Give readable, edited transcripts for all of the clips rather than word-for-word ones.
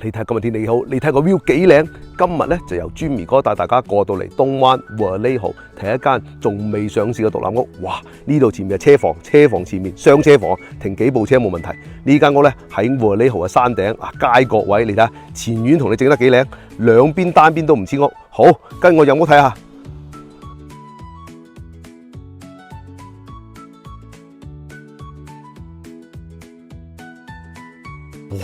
你睇今日天氣好，你睇個 view 幾靚。今日咧就由 Jimmy 哥帶大家過到嚟東灣 Vallejo 睇一間仲未上市嘅獨立屋。哇！呢度前面係車房，車房前面雙車房，停幾部車冇問題。呢間屋咧喺 Vallejo 嘅山頂街角位，你睇下前院同你整得幾靚，兩邊單邊都唔似屋。好，跟我入屋睇下。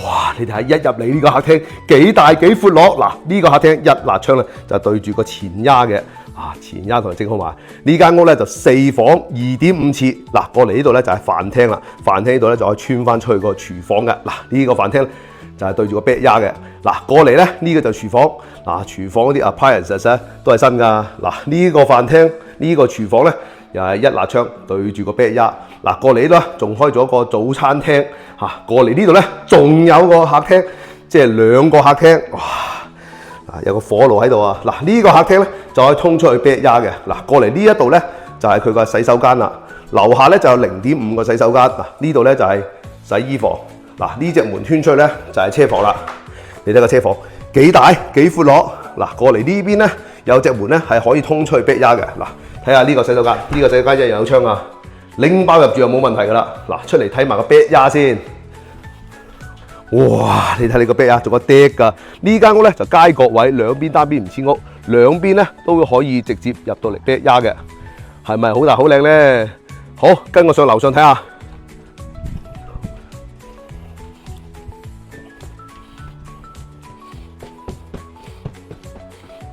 哇！你睇下一入嚟呢個客廳幾大幾闊落。嗱，呢個客廳一辣窗咧就對住個前丫嘅，前丫同你整好埋。呢間屋咧就4房2.5呎。嗱，過嚟呢度咧就係飯廳啦，飯廳呢度咧就可以穿翻出去個廚房嘅。嗱，呢個飯廳咧就係對住個 backyard嘅。嗱，過嚟咧呢個就廚房。嗱，廚房嗰啲 appliances 咧都係新㗎。嗱，呢個飯廳呢個廚房咧又係一辣窗對住個 backyard。嗱，過嚟呢度仲開咗個早餐廳。過嚟呢度咧，仲有個客廳，即係2個客廳。哇！有個火爐喺度啊！嗱，呢個客廳咧就可以通出去 backyard嘅。嗱，過嚟呢一度咧就係佢個洗手間啦。樓下咧就有0.5個洗手間。嗱，呢度咧就係洗衣房。嗱，呢隻門穿出去咧就係車房啦。你睇個車房幾大幾闊落。嗱，過嚟呢邊咧有隻門咧係可以通出去 backyard嘅。嗱，睇下呢個洗手間，呢個洗手間一樣有窗啊！拎包入住就冇問題噶啦。嗱，出嚟睇埋個 backyard先。哇！你睇你個 backyard 仲有 deck 噶。呢間屋咧就街角位，兩邊單邊唔似屋，兩邊咧都可以直接入到嚟 backyard 嘅，係咪好大好靚咧？好，跟我上樓上睇下。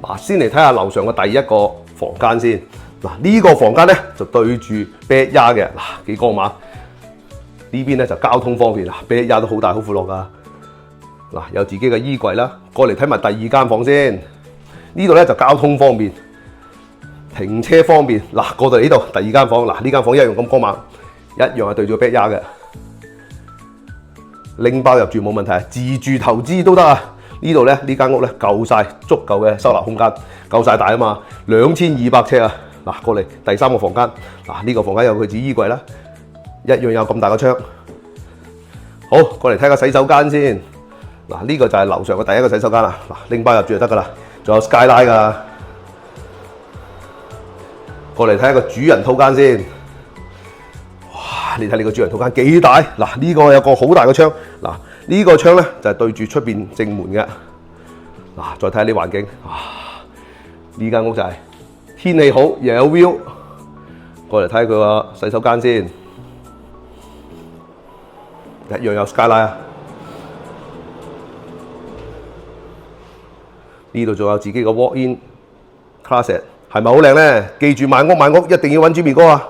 嗱，先嚟睇下樓上嘅第一個房間先。嗱，呢個房間咧就對住 backyard 嘅。嗱，幾光猛。呢邊咧就交通方便。backyard都好大好闊落噶。嗱，有自己嘅衣櫃啦。過嚟睇埋第二間房先。呢度咧就交通方便，停車方便。嗱，過到嚟呢度第二間房。嗱，呢間房一樣咁光猛，一樣係對住 backyard 嘅。拎包入住冇問題，自住投資都得啊。呢度咧呢間屋咧夠晒，足夠嘅收納空間，夠晒大啊嘛，2200尺啊。嗱，過嚟第三個房間。嗱，呢個房間有佢自己衣櫃啦，一樣有咁大個窗。好，過嚟睇下洗手間先。嗱，呢個就係樓上嘅第一個洗手間啦。嗱，拎包入住就得噶啦，仲有 skylight 噶。過嚟睇下個主人套間先。哇！你睇你個主人套間幾大？嗱，呢個有個好大嘅窗。嗱，呢個窗咧就係對住出邊正門嘅。嗱，再睇下啲環境。呢間屋就係天氣好，又有 view。過嚟睇下佢個洗手間先，一樣有 skylight 啊！呢度仲有自己個 walk-in closet，係咪好靚咧？記住買屋一定要揾Jimmy哥啊！